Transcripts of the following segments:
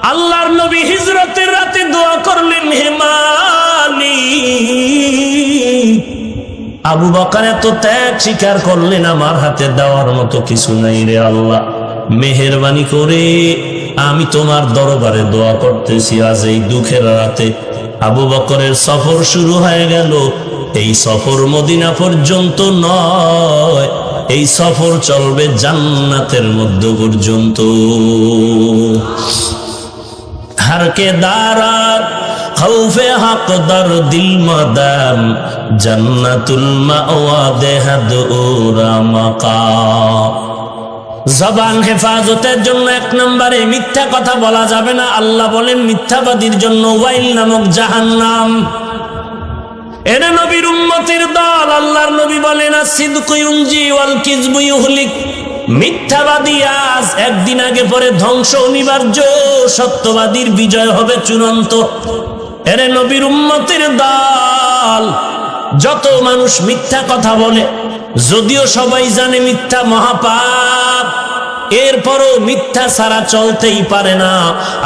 আল্লাহর নবী হিজরতের রাতে দোয়া করলেন, হে মালিক, আবু বকর এত ত্যাগ স্বীকার করলেন, আমার হাতে দেওয়ার মতো কিছু নাই রে আল্লাহ, মেহেরবানি করে আমি তোমার দরবারে দোয়া করতেছি, আজ এই দুঃখের রাতে আবু বকরের সফর শুরু হয়ে গেল। এই সফর মদিনা পর্যন্ত নয়, এই সফর চলবে জান্নাতের মধ্য পর্যন্ত। হারকে দারাত খৌফে হক দর দিল মাদাম জান্নাতুল মাওয়া দেহাদ ওরা মাকাম। জবান হেফাজতের জন্য এক নম্বরে মিথ্যা কথা বলা যাবে না। আল্লাহ বলেন মিথ্যাবাদীর জন্য ওয়াইল নামক জাহান্নাম। এর নবীর উম্মতের দল, আল্লাহর নবী বলেন আসিদকু ইউনজি ওয়াল কিযবু ইউহলিক। মিথ্যাবাদী আজ একদিন আগে পরে ধ্বংস অনিবার্য, সত্যবাদীর বিজয় হবে চূড়ান্ত। এর নবীর উম্মতের দল, যত মানুষ মিথ্যা কথা বলে, যদিও সবাই জানে মিথ্যা মহাপাপ, এরপরও মিথ্যা ছাড়া চলতেই পারে না।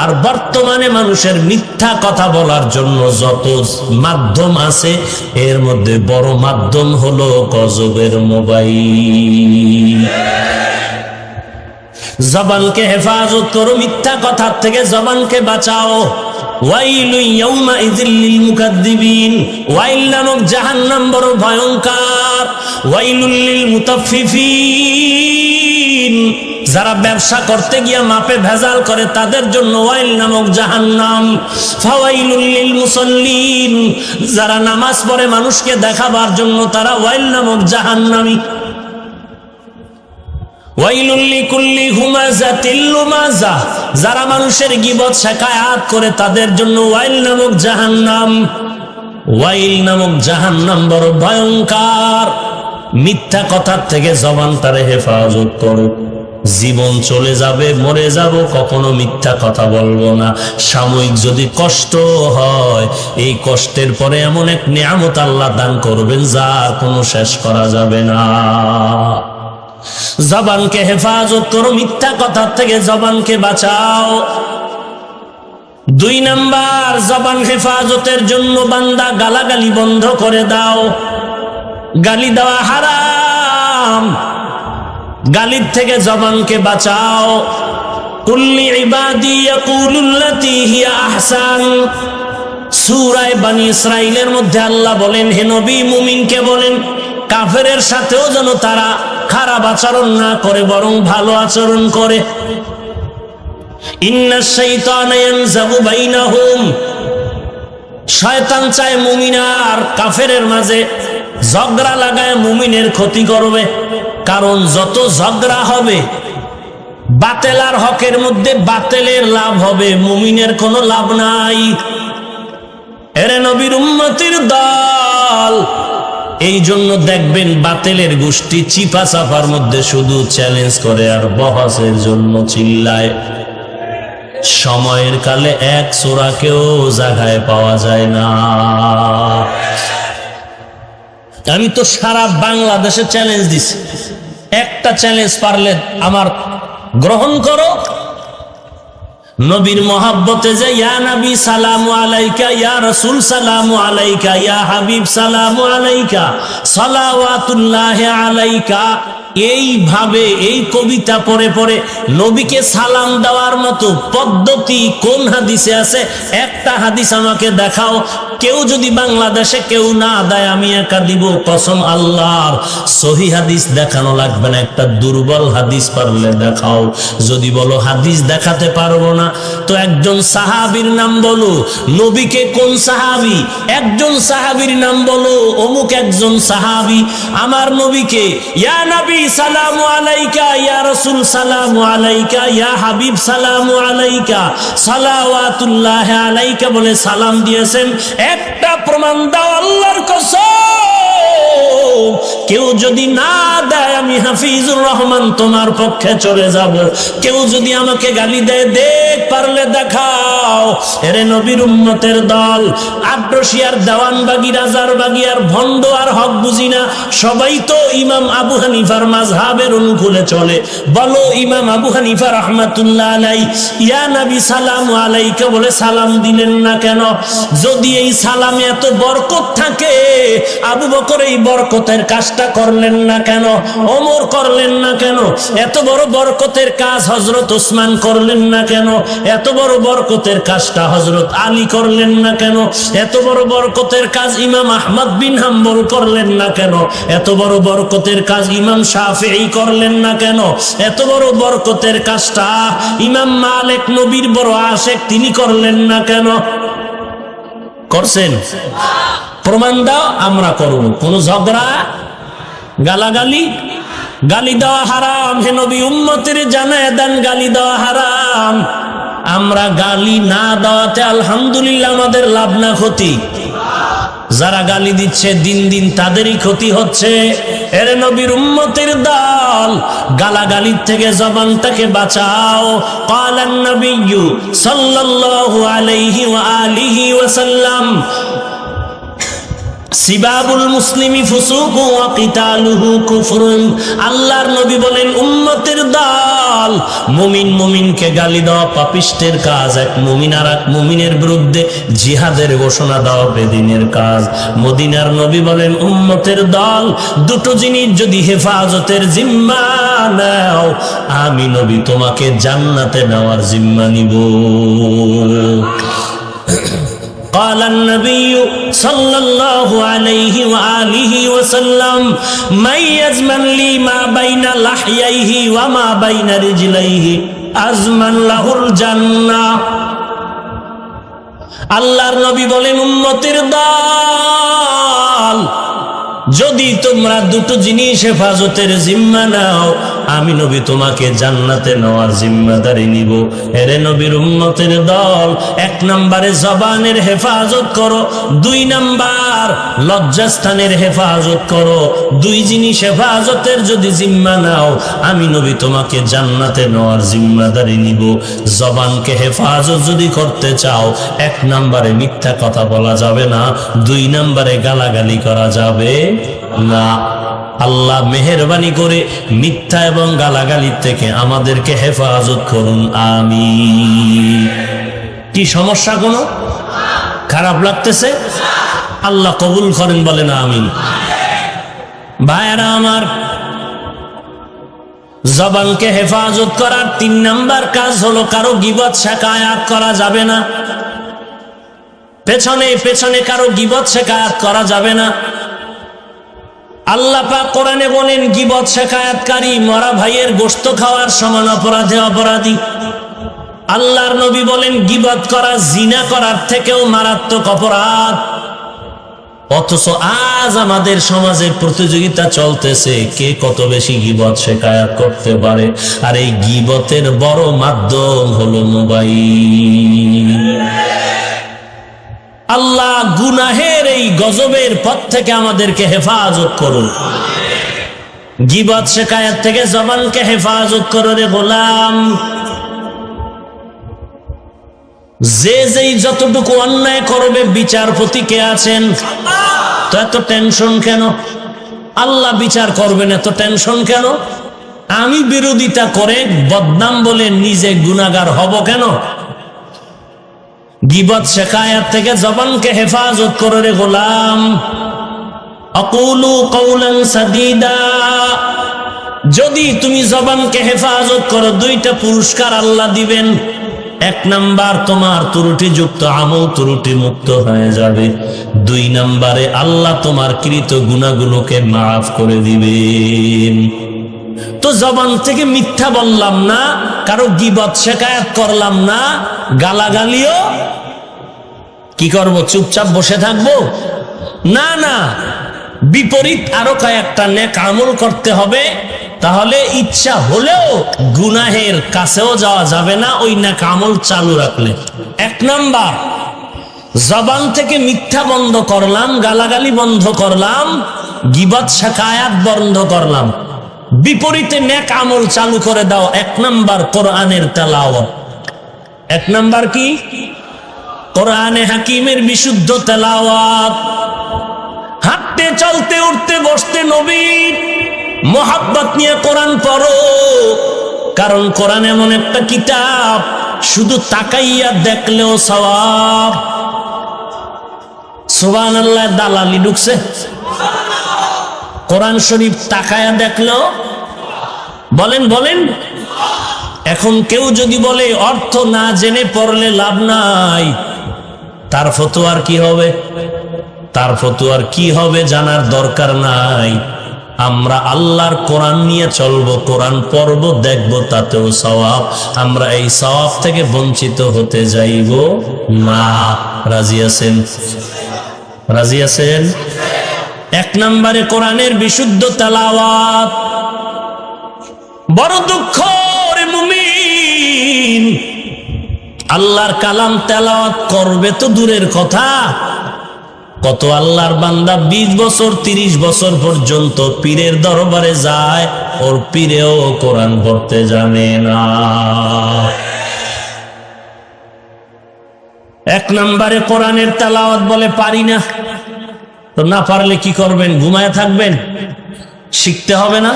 আর বর্তমানে মানুষের মিথ্যা কথা বলার জন্য যত মাধ্যম আছে, এর মধ্যে বড় মাধ্যম হলো গজবের মোবাইল। জবানকে হেফাজত করো, মিথ্যা কথার থেকে জবানকে বাঁচাও। ওয়াইলু ইয়াউমাইযিল লিল মুকাদ্দিবিন, ওয়াইল নামক জাহান্নাম বড় ভয়ঙ্কর। ওয়াইলুল লিল মুতাফফিফিন, যারা ব্যবসা করতে গিয়া মাপে ভেজাল করে তাদের জন্য ওয়াইল নামক জাহান্নাম। ফাওয়াইলুল লিল মুসাল্লিন, যারা নামাজ পড়ে মানুষকে দেখাবার জন্য তারা ওয়াইল নামক জাহান্নামী। ওয়াইলুল লিকুল্লি হুমাযাতিল লুমাযা, যারা মানুষের গীবত শিকায়াত করে তাদের জন্য ওয়াইল নামক জাহান্নাম। ওয়াইল নামক জাহান্নাম বড় ভয়ঙ্কর। মিথ্যা কথার থেকে জবানটারে হেফাজত করো। জীবন চলে যাবে, মরে যাব, কখনো মিথ্যা কথা বলবো না। সাময়িক যদি কষ্ট হয়, এই কষ্টের পরে এমন এক নিয়ামত আল্লাহ দান করবেন যার কোনো শেষ করা যাবে না। জবানকে হেফাজত করো, মিথ্যা কথার থেকে জবানকে বাঁচাও। 2 নাম্বার, জবান হেফাজতের জন্য বান্দা গালাগালি বন্ধ করে দাও। গালি দেওয়া হারাম, গালির থেকে জবানকে বাঁচাও। কুল্লি ইবাদি ইয়াকুলুল্লাতী হিয়া আহসান, সূরা বনী ইসরাঈলের মধ্যে আল্লাহ বলেন, হে নবী মুমিনকে বলেন কাফেরের সাথেও যেন তারা খারাপ আচরণ না করে, বরং ভালো আচরণ করে। ইন্নাশ শাইতানা ইয়ানজাগু বাইনাহুম, শয়তান চায় মুমিন আর কাফেরের মাঝে ঝগড়া লাগায় মুমিনের ক্ষতি করবে। কারণ যত ঝগড়া হবে, বাতিল আর হকের মধ্যে বাতিলের লাভ হবে, মুমিনের কোনো লাভ নাই। এরে নবীর উম্মতের দল, এই জন্য দেখবেন বাতিলের গোষ্ঠী চিপা চাপার মধ্যে শুধু চ্যালেঞ্জ করে আর বহসের জন্য চিল্লায়। সময়ের কালে এক সূরাকেও জায়গায় পাওয়া যায় না। আমি তো সারা বাংলাদেশে চ্যালেঞ্জ দিছি, একটা চ্যালেঞ্জ পারলে আমার গ্রহণ করো। নবীর মহাব্বতে যে ইয়া নবী সালামু আলাইকা, ইয়া রাসূল সালামু আলাইকা, ইয়া হাবিব সালামু আলাইকা, সালাওয়াতুল্লাহি আলাইকা, এইভাবে এই কবিতা পড়ে পড়ে নবীকে সালাম দেওয়ার মতো পদ্ধতি কোন হাদিসে আছে? একটা হাদিস আমাকে দেখাও। কেউ যদি বাংলাদেশে কেউ না দেয়, আমি একা দিব, কসম আল্লাহর। সহি হাদিস দেখানো লাগবে না, একটা দুর্বল হাদিস পারলে দেখাও। যদি বলো হাদিস দেখাতে পারবো না, তো একজন সাহাবীর নাম বলো। নবীকে কোন সাহাবী? একজন সাহাবীর নাম বলো, অমুক একজন সাহাবী আমার নবীকে ইয়া নবী সালামু আলাইকা, ইয়া রাসূল সালামু আলাইকা, ইয়া হাবিব সালামু আলাইকা, সালাওয়াতুল্লাহি আলাইকা বলে সালাম দিয়েছেন। একটা প্রমাণ দাও আল্লাহর কসম। কেউ যদি না দেয়, আমি হাফিজুর রহমান তোমার পক্ষে চলে যাব। কেউ যদি আমাকে গালি দেয়, দেখ পারলে দেখাও। দাও। এরে নবীর উম্মতের দল, আট্রসি আর দেওয়ানবাগি, রাজারবাগি আর ভণ্ড আর হক বুঝি না, সবাই তো ইমাম আবু হানিফার মাযহাবের অনুকূলে চলে। বলো ইমাম আবু হানিফা রাহমাতুল্লাহ আলাই ইয়া নবী সালাম আলাইকা বলে সালাম দিলেন না কেন? যদি এই সালামে এত বরকত থাকে, আবু বকর এই বরকতের কাজটা করলেন না কেন? ওমর করলেন না কেন? এত বড় বরকতের কাজ হযরত ওসমান করলেন না কেন? এত বড় বরকতের কাজটা হযরত আলী করলেন না কেন? এত বড় বরকতের কাজ ইমাম আহমদ বিন হাম্বল করলেন না কেন? এত বড় বরকতের কাজ ইমাম শাফিঈ করলেন না কেন? এত বড় বরকতের কাজটা ইমাম মালিক, নবীর বড় আশেক, তিনি করলেন না কেন? করছেন? প্রমাণ দাও, আমরা করব। কোন ঝগড়া, গালাগালি? গালি দেওয়া হারাম। হে নবী, উম্মতের জানায় দেন গালি দেওয়া হারাম। আমরা গালি না দেওয়াতে আলহামদুলিল্লাহ আমাদের লাভ না ক্ষতি? যারা গালি দিচ্ছে দিন দিন তাদেরই ক্ষতি হচ্ছে। এর নবীর উম্মতের দল, গালাগালির থেকে জবানটাকে বাঁচাও। ক্বালান নবিয়্যু সাল্লাল্লাহু আলাইহি ওয়া আলিহি ওয়াসাল্লাম সিবাবুল মুসলিমি ফুসুকু ওয়া কিতালুহু কুফরুন। আল্লাহর নবী বলেন, উম্মতের দল, মুমিন মুমিনকে গালি দেওয়া পাপিষ্টের কাজ। এক মুমিন আর এক মুমিনের বিরুদ্ধে জিহাদের ঘোষণা দেওয়া বেদিনের কাজ। মদিনার নবী বলেন, উম্মতের দল, দুটো জিনিস যদি হেফাজতের জিম্মা নাও, আমি নবী তোমাকে জান্নাতে নেওয়ার জিম্মা নিব। قال النبي صلى الله عليه وآله وسلم من يزمن لي ما بين لحييه وما بين رجليه أزمن له الجنة। আল্লাহর নবী বলেন, উম্মতের দল, যদি তোমরা দুটো জিনিস হেফাজতের জিম্মা নাও, আমি নবী তোমাকে জান্নাতে নেওয়ার জিম্মাদারি নিব। এরে নবীর উম্মতের দল, এক নম্বরে জবানের হেফাজত করো, দুই নাম্বার লজ্জাস্থানের হেফাজত করো। দুই জিনিস হেফাজতের যদি জিম্মা নাও, আমি নবী তোমাকে জান্নাতে নেওয়ার জিম্মাদারি নিব। জবানকে হেফাজত যদি করতে চাও, এক নম্বরে মিথ্যা কথা বলা যাবে না, দুই নম্বরে গালাগালি করা যাবে না। আল্লাহ মেহেরবানি করে মিথ্যা এবং গালাগালির থেকে আমাদেরকে হেফাজত করুন, আমিন। কি সমস্যা? কোনো খারাপ লাগতেছে? আল্লাহ কবুল করেন, বলেন আমিন। ভাইয়েরা আমার, জবানকে হেফাজত করার তিন নাম্বার কাজ হলো, কারো গীবত শিকায়াত করা যাবে না। পেছনে পেছনে কারো গীবত শিকায়াত করা যাবে না। আল্লাহ পাক কোরআনে বলেন, গীবত শিকায়াতকারী মরা ভাইয়ের গোশত খাওয়ার সমান অপরাধে অপরাধী। আল্লাহর নবী বলেন, গীবত করা জিনা করার থেকেও মারাত্মক অপরাধ। অথচ আজ আমাদের সমাজে প্রতিযোগিতা চলতেছে, কে কত বেশি গীবত শিকায়াত করতে পারে। আর এই গীবতের বড় মাধ্যম হলো মোবাইল। আল্লাহ গুনাহের এই গজবের পথ থেকে আমাদেরকে হেফাজত করুন। গীবত শিকায়াত থেকে জবানকে হেফাজত করো রে গোলাম। যে যেই যতটুকু অন্যায় করবে, বিচারপতি কে আছেন? তো এত টেনশন কেন? আল্লাহ বিচার করবেন, এত টেনশন কেন? আমি বিরোধিতা করে বদনাম বলে নিজে গুনাহগার হব কেন? গীবত শিকায়াত থেকে জবানকে হেফাজত করো রে গোলাম। আকুলু কওলান সাদীদা। যদি তুমি জবানকে হেফাজত করো, দুইটা পুরস্কার আল্লাহ দিবেন। এক নাম্বার, তোমার ত্রুটিযুক্ত আমল ত্রুটি মুক্ত হয়ে যাবে। দুই নাম্বারে আল্লাহ তোমার কৃত গুনাহগুলোকে মাফ করে দিবেন। তো জবান থেকে মিথ্যা বললাম না, কারো গীবত শিকায়াত করলাম না, গালাগালিও কি করব? চুপচাপ বসে থাকবো? না না, বিপরীত আরো কয়েকটা নেক আমল করতে হবে। তাহলে ইচ্ছা হলেও গুনাহের কাছেও যাওয়া যাবে না ওই নেক আমল চালু রাখলে। এক নাম্বার, জবান থেকে মিথ্যা বন্ধ করলাম, গালাগালি বন্ধ করলাম, গীবত শিকায়াত বন্ধ করলাম। বিপরীতে নেক আমল চালু করে দাও। এক নাম্বার, কোরআনের তেলাওয়াত। এক নাম্বার কি? কোরআনে হাকিমের বিশুদ্ধ তেলাওয়াত, হাঁটতে চলতে উঠতে বসতে নবীর মোহাব্বত নিয়ে কোরআন পড়ো। কারণ কোরআন এমন একটা কিতাব, শুধু তাকাইয়া দেখলেও সওয়াব। সুবহানাল্লাহ, দালালি ঢুকছে। কোরআন শরীফ তাকায়া দেখলেও বলেন বলেন। এখন কেউ যদি বলে অর্থ না জেনে পড়লে লাভ নাই, তার ফতোয়ার কি হবে? তার ফতোয়ার কি হবে জানার দরকার নাই। আমরা আল্লাহর কোরআন নিয়ে চলবো, কোরআন পড়ব, দেখব, তাতেও সওয়াব। আমরা এই সওয়াব থেকে বঞ্চিত হতে যাইব না। রাজি আছেন? রাজি আছেন? এক নম্বরে কোরআনের বিশুদ্ধ তেলাওয়াত। বড় দুঃখ রে মুমিন, আল্লাহর কালাম তেলাওয়াত করবে তো দূরের কথা, কত আল্লাহর বান্দা 20 বছর 30 বছর পর্যন্ত পীরের দরবারে যায়, ওর পীরেও কোরআন পড়তে জানে না। এক নম্বরে কোরআনের তেলাওয়াত বলে পারি না। তো না পারলে কি করবেন? ঘুমায় থাকবেন? শিখতে হবে না?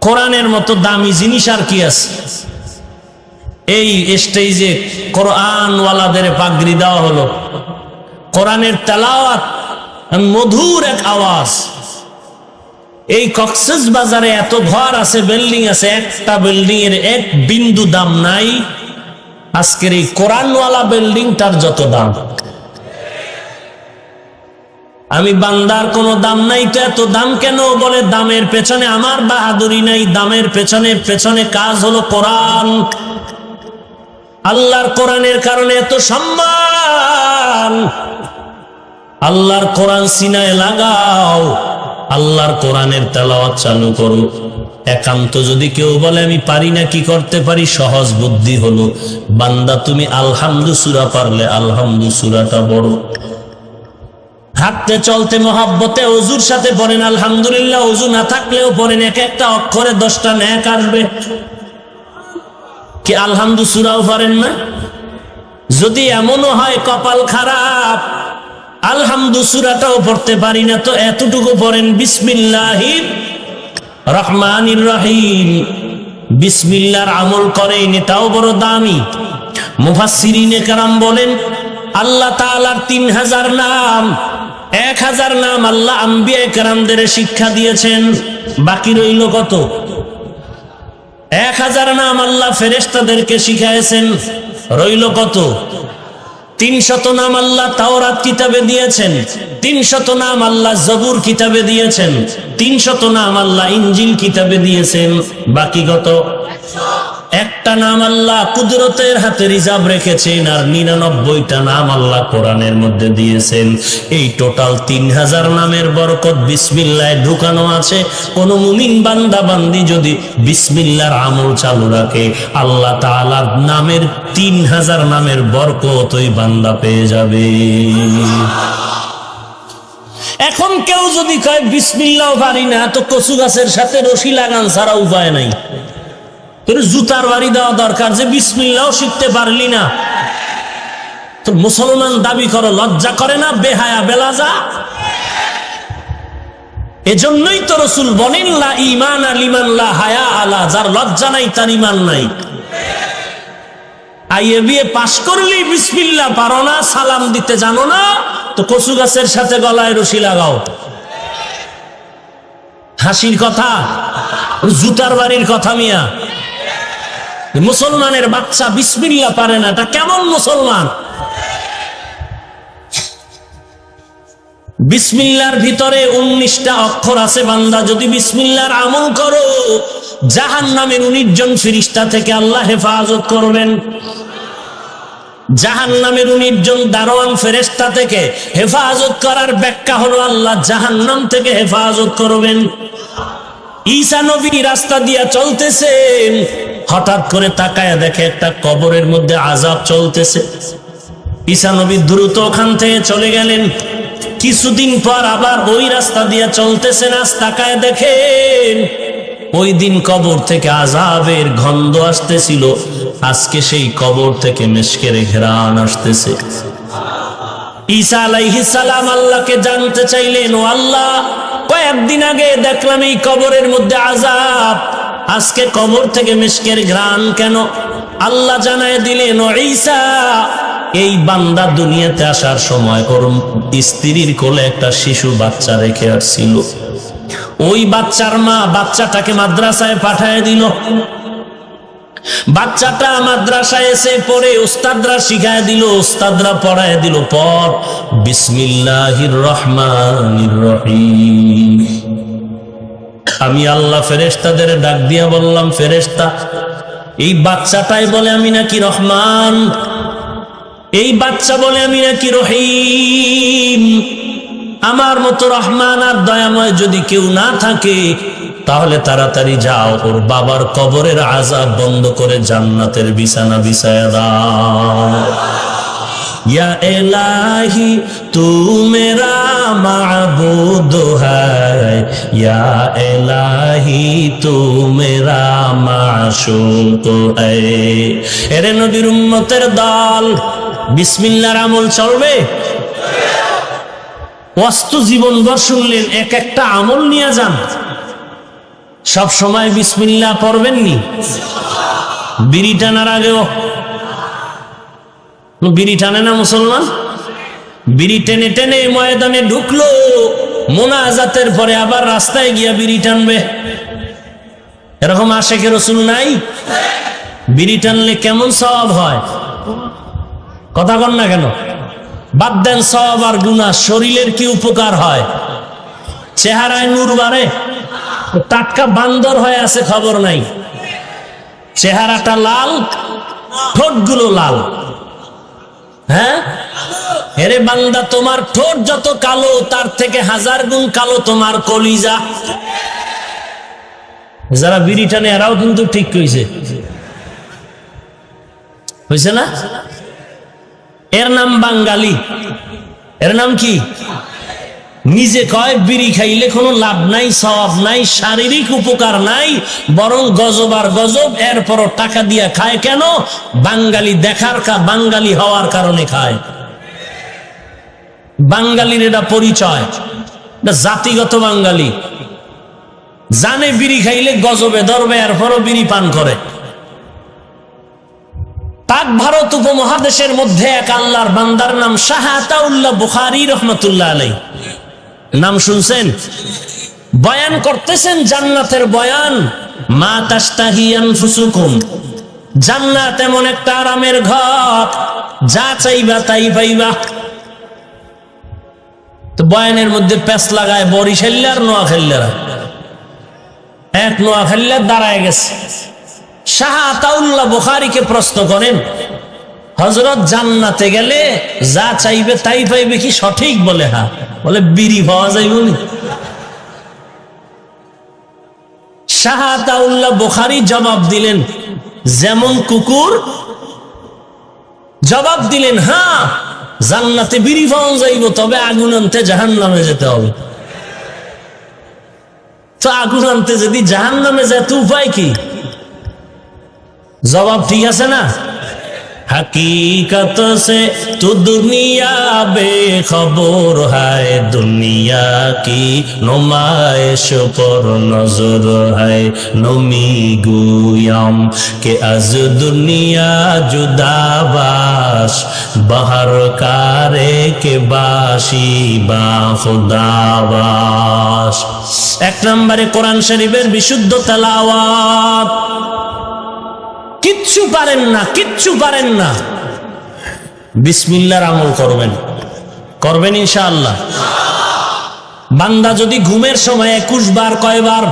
কোরআনের মতো দামি জিনিস আর কি আছে? এই স্টেজে কোরআনওয়ালাদের পাগড়ি দেওয়া হলো, কোরআনের তেলাওয়াত মধুর এক আওয়াজ। এই কক্সবাজারে এত ঘর আছে, বিল্ডিং আছে, একটা বিল্ডিং এর এক বিন্দু দাম নাই আজকের এই কোরআনওয়ালা বিল্ডিংটার যত দাম। আমি বান্দার কোনো দাম নাই তো এত দাম কেন? বলে দামের পেছনে আমার বাহাদুরি নাই, দামের পেছনে পেছনে কাজ হলো কোরআন। আল্লাহর কোরআনের কারণে এত সম্মান। আল্লাহর কোরআন সিনায় লাগাও, আল্লাহর কোরআনের তেলাওয়াত চালু করো। একান্ত যদি কেউ বলে আমি পারি না, কি করতে পারি? সহজ বুদ্ধি হলো, বান্দা তুমি আলহামদু সূরা পারলে আলহামদু সূরাটা বড়। হাঁটতে চলতে মহাব্বতে ওযুর সাথে পড়েন আলহামদুলিল্লাহ, ওযু না থাকলেও পড়েন, এক একটা অক্ষরে 10টা নেক আসবে। কি আলহামদু সূরাও পারেন না? যদি এমনও হয় কপাল খারাপ, আলহামদু সূরাটাও পড়তে পারি না, তো এতটুকু পড়েন বিসমিল্লাহির রহমানির রহিম। বিসমিল্লাহর আমল করেন, এটাও বড় দামি। মুফাসসিরিনে কেরাম বলেন আল্লাহ তাআলার 3000 নাম, 1000 নাম আল্লাহ আম্বিয়া কেরামদের শিক্ষা দিয়েছেন, বাকি রইল কত? 1000 নাম আল্লাহ ফেরেশতাদেরকে শিখাইছেন, রইল কত? 300 নাম আল্লাহ তাওরাত কিতাবে দিয়েছেন, 300 নাম আল্লাহ জবুর কিতাবে দিয়েছেন, 300 নাম আল্লাহ ইনজিল কিতাবে দিয়েছেন, বাকি কত? একটা নাম আল্লাহ কুদরতের হাতে রিজার্ভ রেখেছেন, আর 99টা নাম আল্লাহ কোরআনের মধ্যে দিয়েছেন। এই টোটাল 3000 নামের বরকত বিসমিল্লাহ ঢুকানো আছে। কোন মুমিন বান্দা বান্দি যদি বিসমিল্লাহর আমল চালু রাখে, আল্লাহ তাআলার নামের 3000 নামের বরকত ওই বান্দা পেয়ে যাবে। এখন কেউ যদি কয় বিসমিল্লাহ পারি না, তো কচু গাছের সাথে রশি লাগান ছাড়া উপায় নাই। তোর জুতার বাড়ি দেওয়া দরকার যে বিসমিল্লাহ শিখতে পারলি না। তো মুসলমান দাবি করো, লজ্জা করে না? বেহায়া বেলাজা। এজন্যই তো রাসূল বলেন লা ঈমান লিমান লা হায়া আলা, যার লজ্জা নাই তার ঈমান নাই। আইএ বিএ পাশ করলি বিসমিল্লাহ পারো না, সালাম দিতে জানো না, তো কচু গাছের সাথে গলায় রশি লাগাও। হাসির কথা? জুতার বাড়ির কথা মিয়া। মুসলমানের বাচ্চা বিসমিল্লাহ পারে না, এটা কেমন মুসলমান? বিসমিল্লাহর ভিতরে 19টা অক্ষর আছে। বান্দা যদি বিসমিল্লাহর আমল করো, জাহান্নামের 19 জন ফেরেশতা থেকে আল্লাহ হেফাজত করবেন। জাহান্নামের 19 জন দারোয়ান ফেরেশতা থেকে হেফাজত করার ব্যাখ্যা হলো আল্লাহ জাহান্নাম থেকে হেফাজত করবেন। ঈসা নবী রাস্তা দিয়া চলতেছেন, হঠাৎ করে তাকায়া দেখে একটা কবরের মধ্যে আযাব চলতেছে। ঈসা নবী দ্রুত ওখান থেকে চলে গেলেন। কিছুদিন পর আবার ওই রাস্তা দিয়া চলতেছেন, আজ তাকায় দেখেন ওই দিন কবর থেকে আযাবের গন্ধ আসতেছিল। আজকে সেই কবর থেকে মিশকের ঘ্রাণ আসতেছে। ঈসা আলাইহিস সালাম আল্লাহকে জানতে চাইলেন, ও আল্লাহ, কয়েকদিন আগে দেখলাম এই কবরের মধ্যে আযাব, আজকে কবর থেকে মিশকের ঘ্রাণ কেন? আল্লাহ জানায় দিলেন, ও ঈসা, এই বান্দা দুনিয়াতে আসার সময় ওর স্ত্রীর কোলে একটা শিশু বাচ্চা রেখে আসছিল। ওই বাচ্চার মা বাচ্চাটাকে মাদ্রাসায় পাঠায় দিল। বাচ্চাটা মাদ্রাসায় এসে পড়ে উস্তাদরা শিখায় দিল, উস্তাদরা পড়ায় দিল, পর বিসমিল্লাহির রহমানির রহিম। আমি আল্লাহ ফেরেশতাদের ডাক দিয়া বললাম, ফেরেশতা, এই বাচ্চাটাই বলে আমি নাকি রহমান, এই বাচ্চা বলে আমি নাকি রহিম। আমার মতো রহমান আর দয়াময় যদি কেউ না থাকে, তাহলে তাড়াতাড়ি যাও, ওর বাবার কবরের আযাব বন্ধ করে জান্নাতের বিছানা বিছায়া দাও। ইয়া ইলাহি তু মেরা মাবুদ হ্যায়, ইয়া ইলাহি তু মেরা মাশুক হ্যায়। এরে নবীর উম্মতের দল, বিসমিল্লাহর আমল চলবে? ওয়াস্তু জীবনভর শুনলেন, এক একটা আমল নিয়ে যান। সব সময় বিসমিল্লাহ পড়বেননি? বিড়ি টানার আগেও বিড়ি টানে না মুসলমান? বিড়ি টেনে টেনে ময়দানে ঢুকলো, মোনাজাতের পরে আবার রাস্তায় গিয়া বিড়ি টানবে। এরকম আশেকে রাসূল নাই? বিড়ি টানলে কেমন সওয়াব হয়? কথা কন না কেন? বাদ দেন সওয়াব আর গুনাহ, শরীরের কি উপকার হয়? চেহারায় নূর বাড়ে। টাটকা বান্দর হয়ে আছে খবর নাই, চেহারাটা লাল, ঠোঁটগুলো লাল। হ্যাঁ, হেরে বান্দা, তোমার ঠোঁট যত কালো, তার থেকে 1000 গুণ কালো তোমার কলিজা। যারা বিড়ি টানে এরাও কিন্তু ঠিক হয়েছে না? এর নাম বাঙালি। এর নাম কি? নিজে কয় বিড়ি খাইলে কোনো লাভ নাই, সওয়াব নাই, শারীরিক উপকার নাই, বরং গজব আর গজব। এরপরও টাকা দিয়া খায় কেন? বাঙালি দেখার বাঙালি হওয়ার কারণে খায়। বাঙালির এটা পরিচয়, এটা জাতিগত বাঙালি। জানে বিড়ি খাইলে গজবে ধরবে, এরপরও বিড়ি পান করে। পাক ভারত উপমহাদেশের মধ্যে এক আল্লাহর বান্দার নাম শাহ আতাউল্লাহ বুখারী রহমাতুল্লাহ আলাইহি। নাম শুনছেন? বয়ান করতেছেন জান্নাতের বয়ান। মা তাশতাহি আনফুসুকুম, জান্নাত এমন একটা আরামের ঘর, যা চাইবা তাই পাইবা। তো বয়ানের মধ্যে প্যাঁচ লাগায় বরিশাল্লা আর নোয়াখালীরা। এক নোয়াখালীরা দাঁড়ায় গেছে, শাহ আতাউল্লাহ বুখারীকে প্রশ্ন করেন, হযরত জান্নাতে গেলে যা চাইবে তাই পাইবে কি সঠিক? বলে হ্যাঁ। বলে বিড়ি পাওয়া যাইব না? শাহ আতাউল্লাহ বুখারী জবাব দিলেন, যেমন কুকুর। জবাব দিলেন, হ্যাঁ, জান্নাতে বিড়ি পাওয়া যাইব, তবে আগুন আনতে জাহান্নামে যেতে হবে। তো আগুন আনতে যদি জাহান্নামে যেতে উপায় কি? জবাব ঠিক আছে না? हकीकत से तो दुनिया बेखबर है, दुनिया की नुमाइश पर नजर है। नमी गुयाम के अज दुनिया जुदाबाश, बहर कारे के बाशी बा खुदाबाश। एक नंबरे कुरान शरीफের বিশুদ্ধ তেলাওয়াত। কিচ্ছু পারেন না, কিচ্ছু পারেন না, বিসমিল্লাহর আমল করবেন, করবেন ইনশাআল্লাহ। বান্দা যদি ঘুমের সময় 21 বার, কয়বার?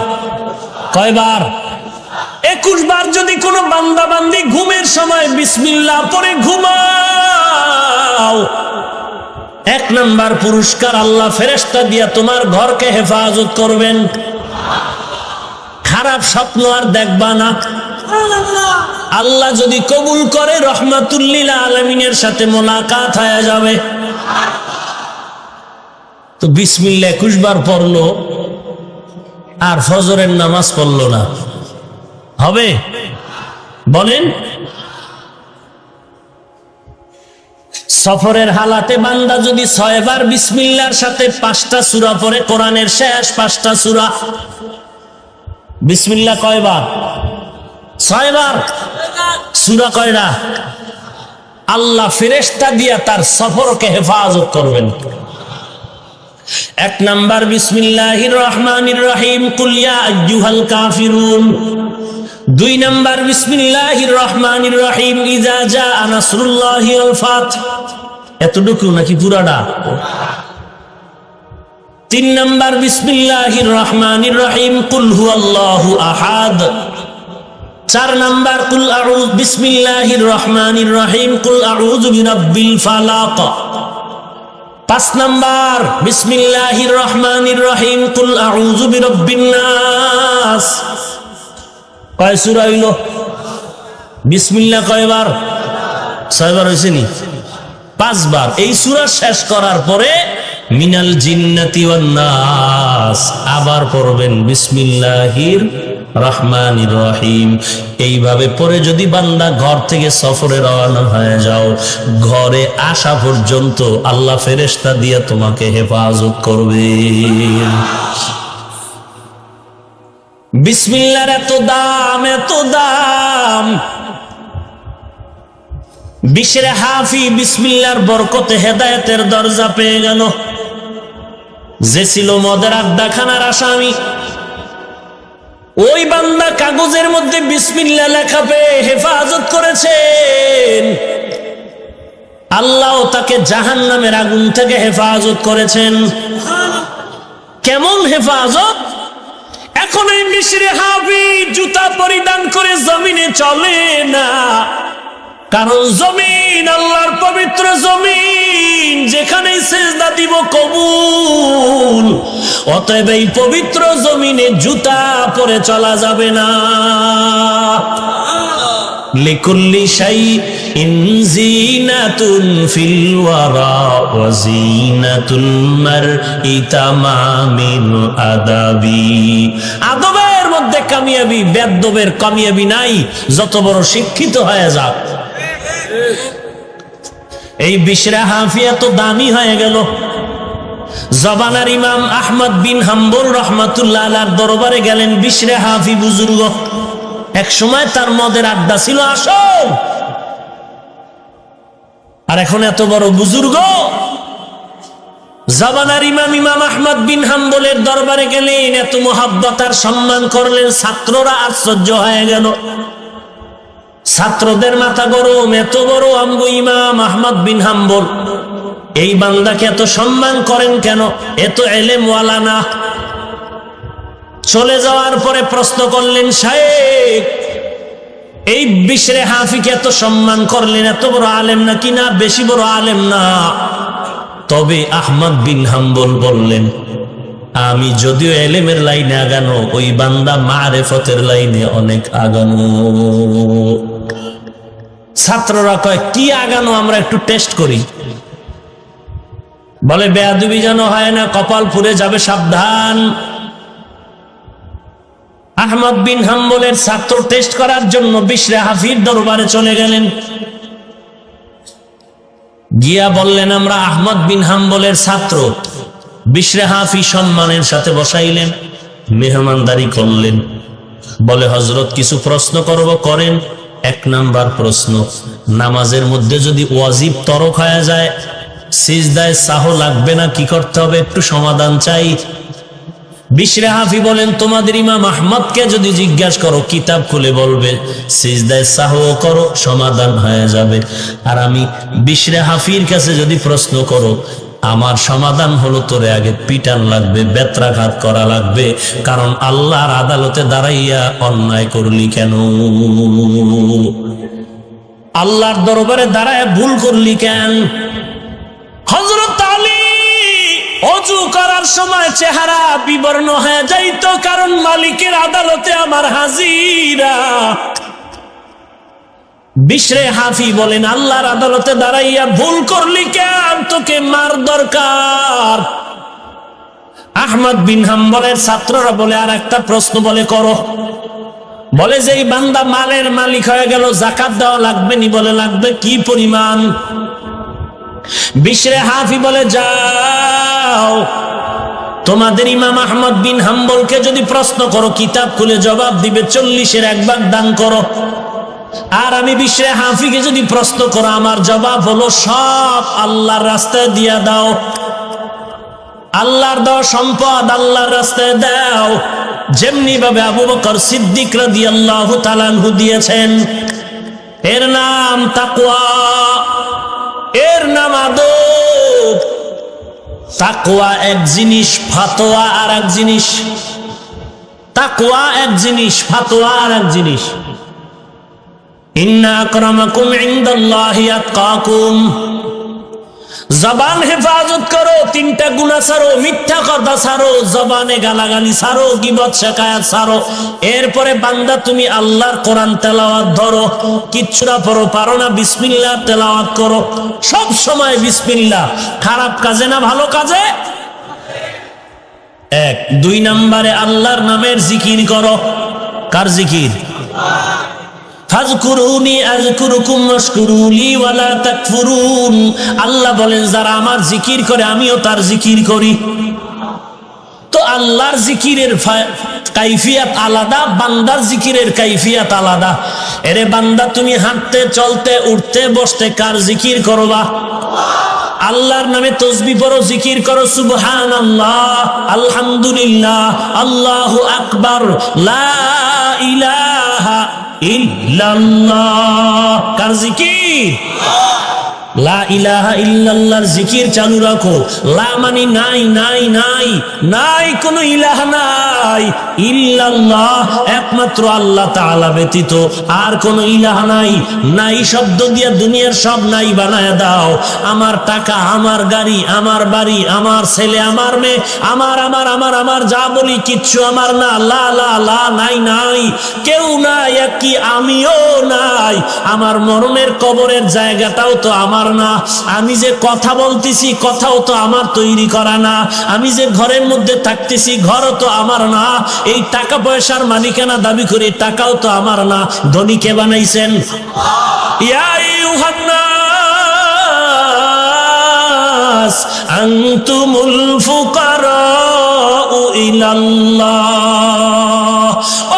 21 বার যদি কোনো বান্দা বান্দি ঘুমের সময় বিসমিল্লাহ পড়ে ঘুমাও, 1 নাম্বার পুরস্কার আল্লাহ ফেরেশতা দিয়া তোমার ঘরকে হেফাজত করবেন। খারাপ স্বপ্ন আর দেখবা না। আল্লাহ যদি কবুল করে রহমাতুল লিল আলামিনের সাথে মোলাকাত হয়ে যাবে। তো বিসমিল্লাহ 21 বার পড়লো আর ফজরের নামাজ পড়লো না, হবে? বলেন সফরের হালাতে বান্দা যদি 6 বার বিসমিল্লাহর সাথে 5টা সূরা পড়ে, কোরআনের শেষ 5টা সূরা, বিসমিল্লাহ কয়বার? 6 বার। সূরা কয়টা? আল্লাহ ফেরেশতা দিয়া তার সফরকে হেফাজত করবেন। 1 নাম্বার বিসমিল্লাহির রহমানির রহিম, কুল ইয়া আইয়ুহাল কাফিরুন। 2 নাম্বার বিসমিল্লাহির রহমানির রহিম, ইযা জাআ নাসরুল্লাহি ওয়াল ফাত। এতটুকু নাকি পুরাটা? 3 নাম্বার বিসমিল্লাহির রহমানির রহিম, কুল হুয়াল্লাহু আহাদ। 4 নাম্বার কুল আউযু বিসমিল্লাহির রহমানির রহিম, কুল আউযু বিরাব্বিল ফালাক। 5 নাম্বার বিসমিল্লাহির রহমানির রহিম, কুল আউযু বিরাব্বিন নাস। কয় সূরা হইল? বিসমিল্লাহ কয়বার? 6 বার হইছে নি? 5 বার। এই সূরা শেষ করার পরে মিনাল জিন্নাতি ওয়ান নাস আবার পড়বেন বিসমিল্লাহির রহমানির রহিম। এইভাবে পরে যদি বান্দা ঘর থেকে সফরে রওনা হয়ে যাও, ঘরে আসা পর্যন্ত আল্লাহ ফেরেশতা দিয়ে তোমাকে হেফাজত করবে। বিসমিল্লাহর এত দাম, এত দাম। বিশরে হাফি বিসমিল্লাহর বরকতে হেদায়েতের দরজা পেয়ে গেল। যে ছিল মদের আড্ডাখানার আসামি, ওই বান্দা কাগজের মধ্যে বিসমিল্লাহ লেখা পেয়ে হেফাজত করেছেন। আল্লাহ তাকে জাহান্নামের আগুন থেকে হেফাজত করেছেন। কেমন হেফাজত? এখন এই বিশরে হাফি জুতা পরিধান করে জমিনে চলে না, কারণ জমিন আল্লাহর পবিত্র জমিন, যেখানে সিজদা দিব কবুল। অতএব এই পবিত্র জমিনে জুতা পরে চলা যাবে না। লিকুল্লি শাইইন জিনাতুন ফিল ওয়ারা ওয়া জিনাতুল মারই তামামিল আদাবি। আদবের মধ্যে কামিয়াবি, বেদবের কামিয়াবি নাই, যত বড় শিক্ষিত হয়ে যাক। এই বিশরে হাফি এত দামি হয়ে গেল। জবানার ইমাম আহমদ বিন হাম্বল রহমাতুল্লাহ আলাইহির দরবারে গেলেন বিশরে হাফি বুজুর্গ। এক সময় তার মদের আড্ডা ছিল আসল, আর এখন এত বড় বুজুর্গ। জবানার ইমাম আহমদ বিন হাম্বলের দরবারে গেলেন, এত মোহাব্বত আর সম্মান করলেন, ছাত্ররা আশ্চর্য হয়ে গেল। ছাত্রদের মাথা গরম, এত বড় আমগো ইমাম আহমদ বিন হাম্বল, এই বান্দাকে এত সম্মান করেন কেন? এত এলেমওয়ালা না? চলে যাওয়ার পরে প্রশ্ন করলেন, শাইখ এই বিশরে হাফিকে এত সম্মান করলেন, এত বড় আলেম নাকি? না, বেশি বড় আলেম না। তবে আহমদ বিন হাম্বল বললেন, আমি যদিও এলেমের লাইনে আগানো, ওই বান্দা মারেফতের লাইনে অনেক আগানো। ছাত্ররা কয়, কি আগানো? আমরা একটু টেস্ট করি। বলে, বেয়াদবি যেন হয় না, কপাল পুড়ে যাবে, সাবধান। আহমদ বিন হাম্বলের ছাত্র টেস্ট করার জন্য বিশরে হাফির দরবারে চলে গেলেন। গিয়া বললেন, আমরা আহমদ বিন হাম্বলের ছাত্র। বিশরে হাফি সম্মানের সাথে বসাইলেন, মেহমানদারি করলেন। বলে, হযরত কিছু প্রশ্ন করব, করেন। 1 নাম্বার প্রশ্ন, নামাজের মধ্যে যদি ওয়াজিব তরক হয়ে যায়, সিজদায় সাহু লাগবে না, কি করতে হবে? একটু সমাধান চাই। বিশরে হাফি বলেন, তোমাদের ইমাম আহমদকে যদি জিজ্ঞাসা করো, কিতাব খুলে বলবে সিজদায় সাহু করো, সমাধান হয়ে যাবে। আর আমি বিশরে হাফির কাছে যদি প্রশ্ন করো, আমার সমাধান হলো তোরে আগে পিটান লাগবে, বেত্রাঘাত করা লাগবে, কারণ আল্লাহর আদালতে দাঁড়াইয়া অন্যায় করলি কেন? আল্লাহর দরবারে দাঁড়ায় ভুল করলি কেন? হযরত আলী ওযু করার সময় চেহারা বিবর্ণ হয়ে যাইত, কারণ মালিকের আদালতে আমার হাজিরা। বিশরে হাফি বলেন, আল্লাহর আদালতে দাঁড়াইয়া ভুল করলি কেন? তোকে মার দরকার। আহমদ বিন হাম্বলের ছাত্ররা বলে, আর একটা প্রশ্ন বলে করো। বলে, যে এই বান্দা মালের মালিক হয়ে গেল, যাকাত দেওয়া লাগবে নি? বলে, লাগবে। কি পরিমাণ? বিশরে হাফি বলে, যাও তোমাদের ইমাম আহমদ বিন হাম্বলকে যদি প্রশ্ন করো, কিতাব খুলে জবাব দিবে 40-এর 1 ভাগ দান করো। আর আমি বিশরে হাফিকে যদি প্রশ্ন করো, আমার জবাব হলো সব আল্লাহর রাস্তায় দিয়া দাও। আল্লাহর দেওয়া সম্পদ আল্লাহর রাস্তায় দাও, যেমনি ভাবে আবু বকর সিদ্দিক রাদিয়াল্লাহু তাআলা আনহু দিয়েছেন। এর নাম তাকওয়া, এর নাম আদব। তাকওয়া এক জিনিস, ফাতোয়া আর এক জিনিস। তাকওয়া এক জিনিস, ফাতোয়া আর এক জিনিস। ইন্না আকরামাকুম ইনদাল্লাহি আতকাকুম। জবান হেফাজত করো, 3টা গুনাহ ছাড়ো, মিথ্যা কথা ছাড়ো, জবানে গালাগালি ছাড়ো, গীবত শিকায়াত ছাড়ো। এরপরে বান্দা তুমি আল্লাহর কোরআন তেলাওয়াত ধরো, কিচ্ছু না পারো না, বিসমিল্লাহ তেলাওয়াত করো, সব সময় বিসমিল্লাহ। খারাপ কাজে না ভালো কাজে? 1 2 নম্বরে আল্লাহর নামের জিকির করো। কার জিকির? ফাযকুরুনি আযকুরুকুম ওয়াশকুরুলি ওয়ালা তাকফুরুন। আল্লাহ বলেন, যারা আমার জিকির করে আমিও তার জিকির করি। তো আল্লাহর জিকিরের কাইফিয়াত আলাদা, বান্দার জিকিরের কাইফিয়াত আলাদা। এরে বান্দা, তুমি হাঁটতে চলতে উঠতে বসতে কার জিকির করবা? আল্লাহর নামে তসবিহ পড়ো, জিকির করো, সুবহানাল্লাহ, আলহামদুলিল্লাহ, আল্লাহু আকবার, লা ইলাহা ইল্লাল্লাহ। কার জিকির? লা ইলাহা ইল্লাল্লাহর জিকির চালু রাখো। লা মানে নাই, নাই নাই নাই, কোন ইলাহ নাই। ইল্লাল্লাহ একমাত্র আল্লাহ তাআলা ব্যতীত আর কোন ইলাহ নাই। নাই শব্দ দিয়ে দুনিয়ার সব নাই বানায় দাও। আমার টাকা, আমার গাড়ি, আমার বাড়ি, আমার ছেলে, আমার মেয়ে, আমার আমার আমার আমার যা বলি কিচ্ছু আমার না। লা লা লা, নাই নাই, কেউ নাই, কি আমিও নাই। আমার মরণের কবরের জায়গাটাও তো আমার না। আমি যে কথা বলতেছি, কথাও তো আমার তৈরি করা না। আমি যে ঘরের মধ্যে থাকতেছি, ঘরও তো আমার না। এই টাকা পয়সার মালিকানা দাবি করে, টাকাও তো আমার না। ধনী কে বানাইছেন? ইয়া আইয়ুহান নাস আনতুমুল ফুকারাউ ইলাল্লাহ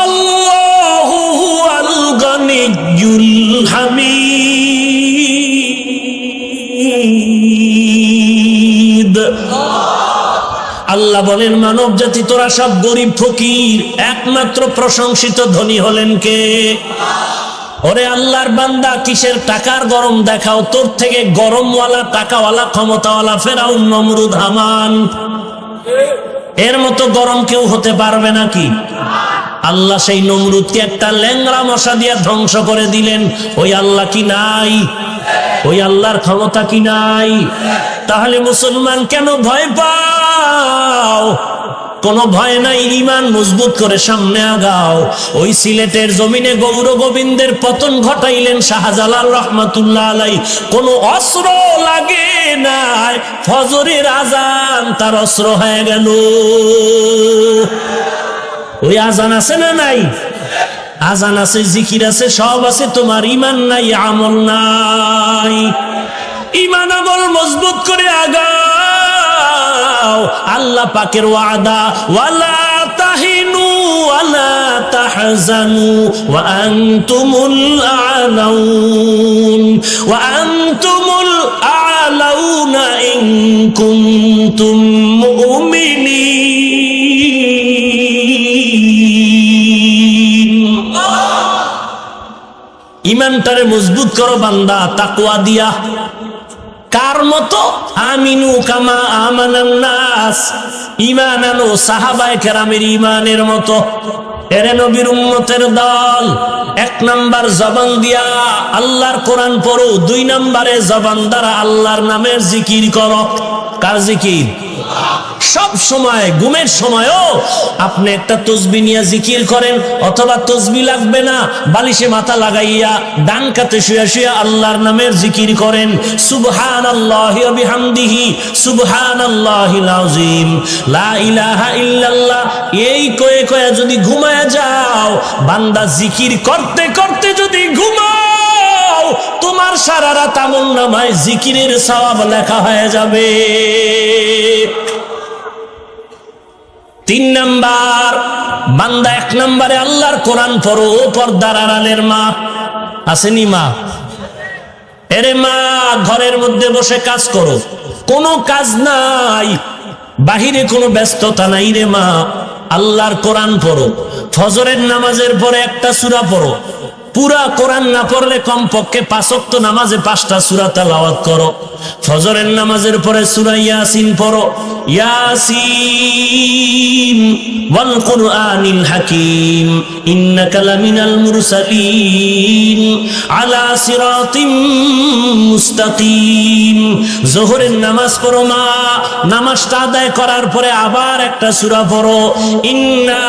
আল্লাহু হুয়াল গানিয়্যুল হামিদ। আল্লাহ বলেন, মানব জাতি তোরা সব গরিব ফকির, একমাত্র প্রশংসিত ধনী হলেন কে? ওরে আল্লাহর বান্দা, কিসের টাকার গরম দেখাও? তোর থেকে গরমওয়ালা, টাকাওয়ালা, ক্ষমতাওয়ালা ফেরাউন, নমরুদ, হামান, এর মতো গরম কেউ হতে পারবে নাকি? আল্লাহ সেই নমরুদকে একটা ল্যাংড়া মশা দিয়ে ধ্বংস করে দিলেন। ওই আল্লাহ কি নাই? ওই আল্লাহর ক্ষমতা কি নাই? তাহলে মুসলমান কেন ভয় পাও? কোনো ভয় নাই, ঈমান মজবুত করে সামনে আগাও। ওই সিলেটের জমিনে গৌর গোবিন্দের পতন ঘটাইলেন শাহজালাল রহমাতুল্লাহ আলাইহি। কোনো অস্ত্র লাগে নাই, ফজরের আজান তার অস্ত্র হয়ে গেল। ওই আজান আছে না নাই? আজান আছে, জিকির আছে, সব আছে, তোমার ঈমান নাই, আমল নাই। ঈমান আমল মজবুত করে আগাও। আল্লাহ পাকের ওয়াদা, ওয়ালা তাহিনু ওয়ালা তাহজানু ওয়া আনতুমুল আ'লাউন ওয়া আনতুমুল আ'লাউনা ইন কুনতুম মুমিনিন। ঈমানটারে মজবুত করো বান্দা, তাকওয়া দিয়া। কার মতো? আমিনু কামা আমানান নাস, ঈমান আনো সাহাবায়ে কেরামের ঈমানের মতো। এরে নবীর উম্মতের দল, 1 নাম্বার জবান দিয়া আল্লাহর কোরআন পড়ো, 2 নম্বরে জবান দ্বারা আল্লাহর নামের জিকির করো। কার জিকির? সব সময়, ঘুমের সময়ও আপনি একটা তসবিহ নিয়ে জিকির করেন, অথবা তসবিহ লাগবে না, বালিশে মাথা লাগাইয়া ডান কাতে শুয়া শুয়া আল্লাহর নামের জিকির করেন। সুবহানাল্লাহি ওয়া বিহামদিহি সুবহানাল্লাহিল আযীম, লা ইলাহা ইল্লাল্লাহ। এই কয়ে কয়ে যদি ঘুমায়া যাও, বান্দা জিকির করতে করতে যদি ঘুমাও, তোমার সারা রাত আমলনামায় জিকিরের সওয়াব লেখা হয়ে যাবে। 3 নাম্বার, বান্দা 1 নম্বরে আল্লাহর কোরআন পড়ো। পর্দার আড়ালের মা আসেনি? মা, এরে মা, ঘরের মধ্যে বসে কাজ করো, কোনো কাজ নাই, বাহিরে কোনো ব্যস্ততা নাই রে মা, আল্লাহর কোরআন পড়ো। ফজরের নামাজের পরে একটা সূরা পড়ো। পুরা কোরআন না পড়লে কমপক্ষে 5 ওয়াক্ত নামাজে 5টা সূরা তেলাওয়াত করো। ফজরের নামাজের পরে সূরা ইয়াসিন পড়ো। ইয়াসিন ওয়াল কুরআনিল হাকীম ইন্নাকা লামিনাল মুরসালিন আলা সিরাতিম মুস্তাকিম। যোহরের নামাজ পড়ো মা, নামাজটা আদায় করার পরে আবার একটা সূরা পড়ো। ইন্না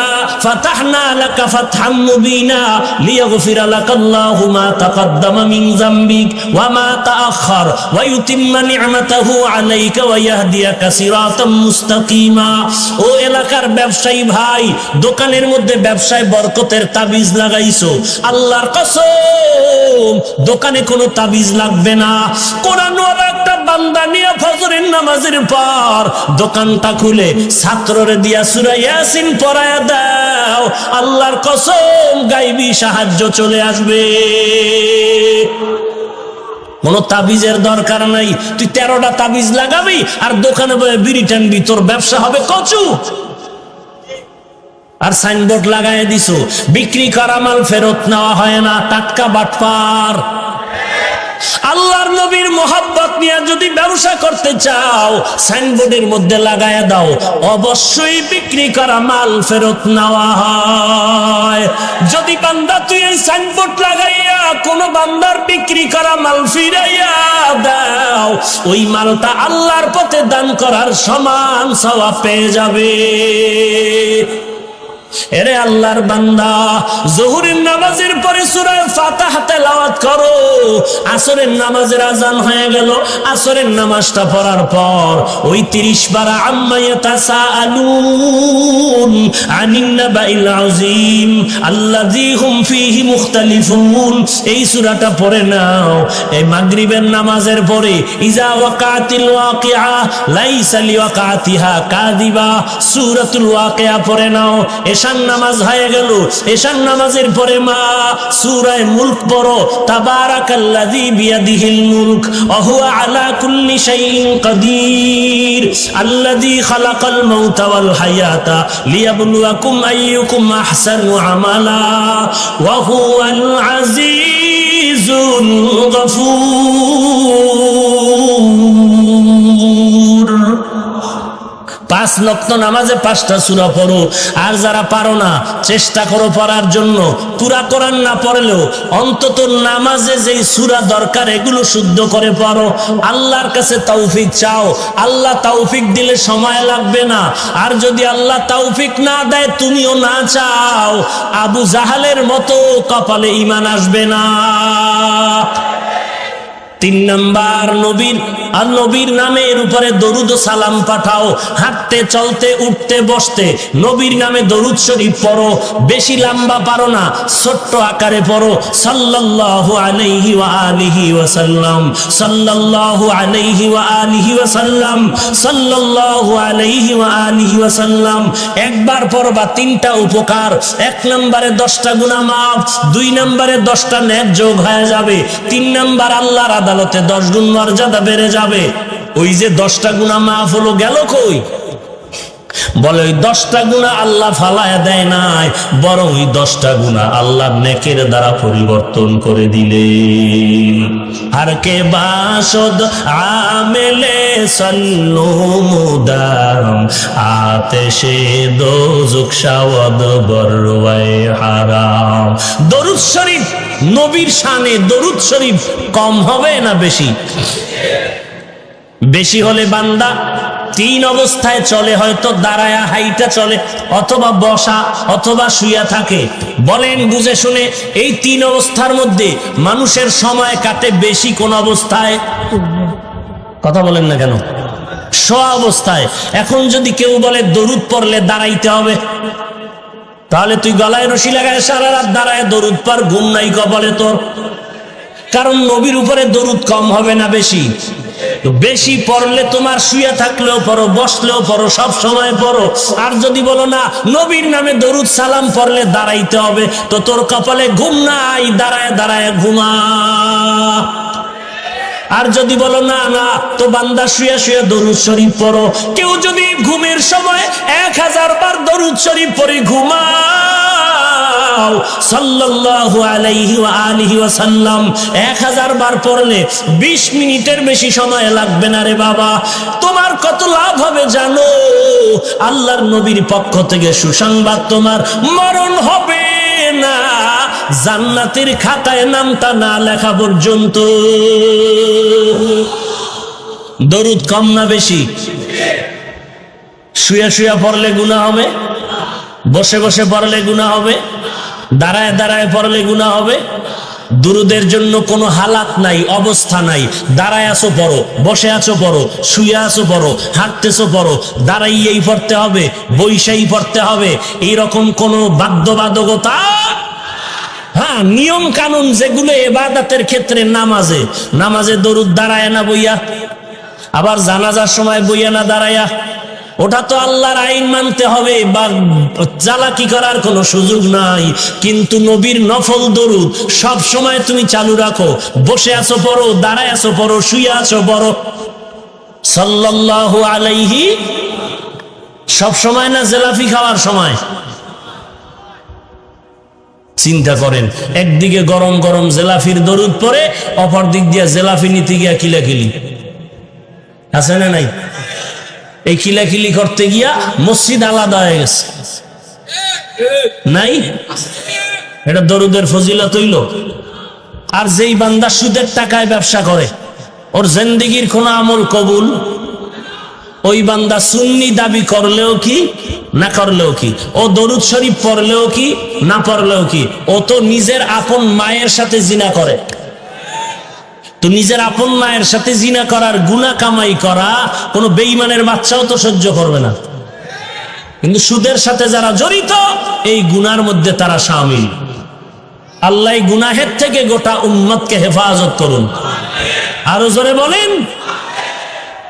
ফাতাহনা লাকা ফাতহাম মুবিনা লিয়াগফিরা লাকাল্লাহু মা তাকাদ্দামা মিন যামবিক ওয়া মা তাআখার ওয়া ইউতিম্মা নি'মাতাহু আলাইকা ওয়া ইয়াহদিয়াকা সিরাতাম মুস্তাকিমা। ও এলাকার ব্যবসায়ী ভাই, দোকানের মধ্যে ব্যবসায় বরকতের তাবিজ লাগাইছো, আল্লাহর কসম দোকানে কোনো তাবিজ লাগবে না। কোরআনওয়ালা একটা বান্দা নিয়ে ফজরের নামাজের পর দোকানটা খুলে ছাত্ররে দিয়া সূরা ইয়াসিন পড়ায়া দাও, আল্লাহর কসম গায়বী সাহায্য চলে আসবে। কোনো তাবিজের দরকার নাই, তুই 13টা তাবিজ লাগাবি আর দোকানে বসে বিড়ি টানবি, তোর ব্যবসা হবে কচু। আর সাইনবোর্ড লাগাই দিছো, বিক্রি করা মাল ফেরত নেওয়া হয় না, টাটকা বাটপার। আল্লাহর নবীর মোহাব্বত নিয়ে যদি ব্যবসা করতে চাও, সাইনবোর্ডের মধ্যে লাগায়া দাও, অবশ্যই বিক্রি করা মাল ফেরত নেওয়া হয়। যদি বান্দা তুই এই সাইনবোর্ড লাগাইয়া কোন বান্দার বিক্রি করা মাল ফিরাইয়া দাও, ওই মালটা আল্লাহর পথে দান করার সমান সওয়াব পেয়ে যাবে। এরে আল্লাহর বান্দা, যোহরের নামাজের পরে সূরা ফাতিহা তেলাওয়াত করো। আসরের নামাজের আজান হয়ে গেল, আসরের নামাজটা পড়ার পর ওই 30 পারা আম্মা ইয়াতাসাআলুন আনিন নাবাইল আযীম আল্লাযী হুম ফীহি মুখতালিফুন, এই সূরাটা পড়ে নাও। এই মাগরিবের নামাজের পরে ইজা ওয়াকাতিল ওয়াকিআ লাইসা লিওয়াকাতিহা কাযিবা, সূরাতুল ওয়াকিআ পড়ে নাও। এশার নামাজ হয়ে গেল, এশার নামাজের পরে মা সূরা মুলক পড়ো। তাবারাকাল্লাযী বিয়াদিহিল মুলক ওয়া হুয়া আলা কুল্লি শাইইন কাদির আল্লাযী খালাকাল মাউতা ওয়াল হায়াতা লিয়াবলুয়াকুম আইয়ুকুম আহসানু আমালা ওয়া হুয়াল আজিজুল গফুর। 5 ওয়াক্ত নামাজে 5টা সূরা পড়ো। আর যারা পারো না, চেষ্টা করো পড়ার জন্য। পুরা কোরআন না পড়লেও অন্তত নামাজে যেই সূরা দরকার এগুলো শুদ্ধ করে পড়ো। আল্লাহর কাছে তৌফিক চাও, আল্লাহ তৌফিক দিলে সময় লাগবে না। আর যদি আল্লাহ তৌফিক না দেয়, তুমিও না চাও, আবু জাহালের মতো কপালে ঈমান আসবে না। 3 নাম্বার, নবীর নামের উপরে দরুদ ও সালাম পাঠাও। হাঁটতে চলতে উঠতে বসতে নবীর নামে দরুদ শরীফ পড়ো। বেশি লম্বা পারো না, ছোট্ট আকারে পড়ো। সাল্লাল্লাহু আলাইহি ওয়া আলিহি ওয়া সাল্লাম, সাল্লাল্লাহু আলাইহি ওয়া আলিহি ওয়া সাল্লাম, সাল্লাল্লাহু আলাইহি ওয়া আলিহি ওয়া সাল্লাম। একবার পড়বা 3টা উপকার। 1 নম্বরে 10টা গুনাহ মাফ, 2 নম্বরে 10টা নেক যোগ হয়ে যাবে, 3 নম্বর আল্লাহর আদালতে 10 গুণ মর্যাদা বেড়ে যাবে। ওই যে 10টা গুনাহ মাফ হলো, গেল কই? বলে ওই 10টা গুনাহ আল্লাহ ফালায়া দেয় নাই, বরং ওই 10টা গুনাহ আল্লাহ নেকের দ্বারা পরিবর্তন করে দিলে। আর কে বাসদ আমেলে সন্নু মুদাম আতেশে দোজক শাওয়াদ বরওয়ায়ে হারাম। দরুদ শরীফ, নবীর শানে দরুদ শরীফ কম হবে না বেশি? বেশি হলে বান্দা 3 অবস্থায় চলে, হয়তো দাঁড়ায়া হাইটা চলে, অথবা বসা, অথবা শুয়া থাকে। বলেন বুঝে শুনে, এই 3 অবস্থার মধ্যে মানুষের সময় কাটে বেশি কোন অবস্থায়? কথা বলেন না কেন? শোয়া অবস্থায়। এখন যদি কেউ বলে দরুদ পড়লে দাঁড়াইতে হবে, তাহলে তুই গলায় রশি লাগায় সারা রাত দাঁড়ায় দরুদ পড়, ঘুম নাই কপালে তোর। কারণ নবীর উপরে দরুদ কম হবে না বেশি? তো বেশি পড়লে তোমার শুয়ে থাকলেও পড়ো, বসলেও পড়ো, সব সময় পড়ো। আর যদি বলো না নবীর নামে দরুদ সালাম পড়লে দাঁড়াইতে হবে, তো তোর কপালে ঘুম নাই, দাঁড়ায় দাঁড়ায় ঘুমা। আর যদি বলো না না, তো বান্দা শুয়ে শুয়ে দরুদ শরীফ পড়ো। কেউ যদি ঘুমের সময় 1000 বার দরুদ শরীফ পড়ে ঘুমাও সাল্লাল্লাহু আলাইহি ওয়া আলিহি ওয়া সাল্লাম, 1000 বার পড়লে 20 মিনিটের বেশি সময় লাগবে না রে বাবা। তোমার কত লাভ হবে জানো? আল্লাহর নবীর পক্ষ থেকে সুসংবাদ, তোমার মরণ হবে না জান্নাতের খাতায় নামটা না লেখা পর্যন্ত। দরুদ কম না বেশি? শুয়ে শুয়ে পড়লে গুনাহ হবে, বসে বসে পড়লে গুনাহ হবে, দাঁড়ায় দাঁড়ায় পড়লে গুনাহ হবে। দুরুদের জন্য কোনো হালাত নাই, অবস্থা নাই। দাঁড়ায় আছো পড়ো, বসে আছো পড়ো, শুয়ে আছো পড়ো, হাঁটতেছো পড়ো, দাঁড়াইয়েই পড়তে হবে, বইসাই পড়তে হবে, এইরকম কোনো বাধ্যবাধকতা। হ্যাঁ, নিয়ম কানুন যেগুলো ইবাদতের ক্ষেত্রে, নামাজে দরুদ দাঁড়ায় না বইয়া, আবার জানাজার সময় বইয়া না দাঁড়ায়া, ওটা তো আল্লাহর আইন মানতে হবে, বা চালাকি করার কোনো সুযোগ নাই। কিন্তু নবীর নফল দরুদ সব সময় তুমি চালু রাখো, বসে আছো পড়ো, দাঁড়ায় আছো পড়ো, শুয়ে আছো পড়ো সাল্লাল্লাহু আলাইহি। সব সময় না জেলাফি খাওয়ার সময়? চিন্তা করেন, একদিকে গরম গরম জেলাফির দরুদ পড়ে, অপর দিক দিয়ে জেলাফি নিতে গিয়া কিলাকিলি আছে না নাই? এই কিলাকিলি করতে গিয়া মসজিদ আলাদা হয়ে গেছে, নাই? এটা দরুদের ফজিলত হইল। আর যেই বান্দা সুদের টাকায় ব্যবসা করে, ওর জিন্দেগির কোন আমল কবুল, ওই বান্দা সুন্নি দাবি করলেও কি না করলেও কি, ও দরুদ শরীফ পড়লেও কি না পড়লেও কি, ও তো নিজের আপন মায়ের সাথে জিনা করে। তো নিজের আপন মায়ের সাথে জিনা করার গুনাহ কামাই করা কোনো বেঈমানের বাচ্চাও তো সহ্য করবে না। কিন্তু সুদের সাথে যারা জড়িত, এই গুনার মধ্যে তারা শামিল। আল্লাহ গুনাহের থেকে গোটা উম্মতকে হেফাজত করুন, আরো জোরে বলেন।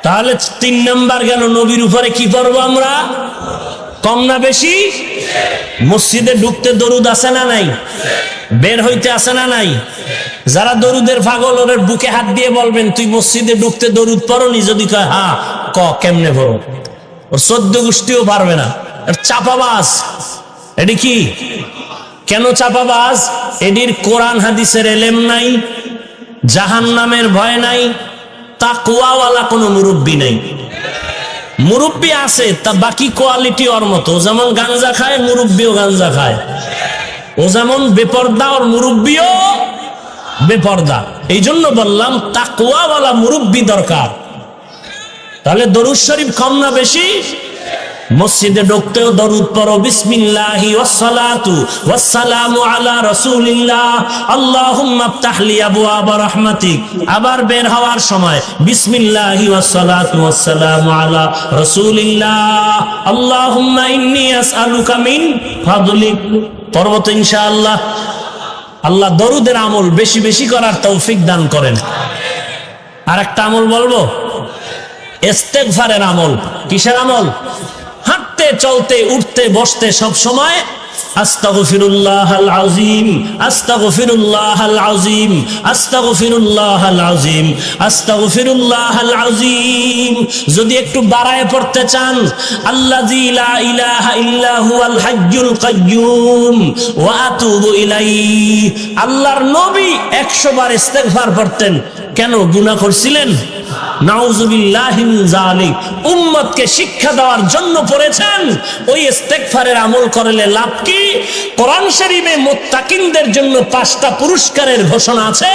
তাহলে 3 নাম্বার গেল, নবীর উপরে কি করবো আমরা? কম না বেশি? মসজিদে ঢুকতে দরুদ আছে না নাই? বের হইতে আছে না নাই? যারা দরুদের পাগল, ওদের বুকে হাত দিয়ে বলবেন, তুই মসজিদে ঢুকতে দরুদ পড়নি? যদি কয় হ্যাঁ, কেমনে পড়ো? ওর 14 গোষ্ঠীও পারবে না। চাপাবাজ। এটি কি? কেন চাপাবাজ? এটির কোরআন হাদিসের এলেম নাই, জাহান্নামের ভয় নাই, তাকওয়াওয়ালা কোনো মুরব্বী নাই। মুরব্বী আছে, তা বাকি কোয়ালিটি ওর মতো। যেমন গাঞ্জা খায়, মুরব্বীও গাঞ্জা খায়। ও যেমন বেপর্দা, ওর মুরব্বীও বেপর্দা। এই জন্য বললাম তাকওয়াওয়ালা মুরব্বী দরকার। তাহলে দরুদ শরীফ কম না বেশি? মসজিদে ঢুকতেও দরুদ পড়ো, বিসমিল্লাহি ওয়াসসালাতু ওয়াসসালামু আলা রাসূলিল্লাহ, আল্লাহুম্মা ইফতাহ লি আবওয়াবা রাহমাতিক। আবার বের হওয়ার সময় বিসমিল্লাহি ওয়াসসালাতু ওয়াসসালামু আলা রাসূলিল্লাহ, আল্লাহুম্মা ইন্নী আসআলুকা মিন ফাদলিক। পড়বো তো ইনশাআল্লাহ। আল্লাহ দরুদের আমল বেশি বেশি করার তৌফিক দান করেন। আর একটা আমল বলবো, ইস্তেগফারের আমল। কিসের আমল? হাঁটতে, চলতে, উঠতে, বসতে সব সময় আস্তাগফিরুল্লাহাল আযীম, আস্তাগফিরুল্লাহাল আযীম, আস্তাগফিরুল্লাহাল আযীম, আস্তাগফিরুল্লাহাল আযীম। যদি একটু বাড়ায় পড়তে চান, আল্লাযী লা ইলাহা ইল্লা হুয়াল হাইয়্যুল কাইয়্যুম ওয়া আতুবু ইলাইহি। আল্লাহর নবী 100 বার ইস্তেগফার পড়তেন। কেন? গুনাহ করছিলেন? নাউযুবিল্লাহি মিন যালিক। উম্মতকে শিক্ষা দেওয়ার জন্য পড়েছেন। ওই ইস্তেগফারের আমল করলে লাভ কি? কোরআন শরীফে মুত্তাকিনদের জন্য 5টা পুরস্কারের ঘোষণা আছে।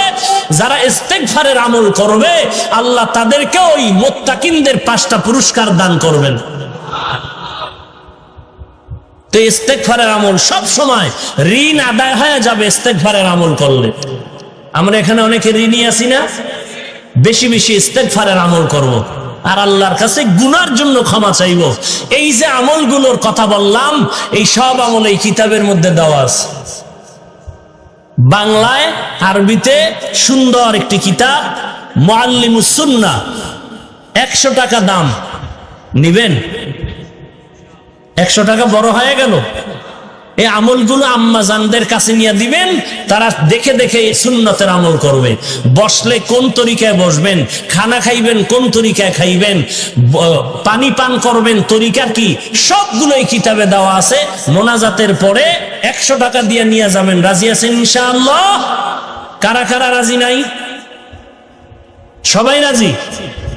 যারা ইস্তেগফারের আমল করবে, আল্লাহ তাদেরকে ওই মুত্তাকিনদের 5টা পুরস্কার দান করবেন। তো ইস্তেগফারের আমল সব সময়, ঋণ আদায় হয়ে যাবে ইস্তেগফারের আমল করলে। আমরা এখানে অনেকে ঋণী আছি না? বেশি বেশি ইস্তেগফারের আমল করব, আর আল্লাহর কাছে গুনার জন্য ক্ষমা চাইব। এই যে আমলগুলোর কথা বললাম, এই সব আমল এই কিতাবের মধ্যে দেওয়া আছে। বাংলায় আরবিতে সুন্দর একটি কিতাব মুআল্লিমুস সুন্নাহ, 100 টাকা দাম। নিবেন? 100 টাকা বড় হয়ে গেল। এই আমলগুলো আম্মা জানদের কাছে নিয়ে দিবেন, তারা দেখে দেখে সুন্নতের আমল করবে। বসলে কোন তরিকায় বসবেন, খানা খাইবেন কোন তরিকায় খাইবেন, পানি পান করবেন তরিকা কি, সবগুলো এই কিতাবে দেওয়া আছে। মোনাজাতের পরে 100 টাকা দিয়ে নিয়ে যাবেন। রাজি আছেন ইনশাআল্লাহ? কারা কারা রাজি নাই? সবাই রাজি?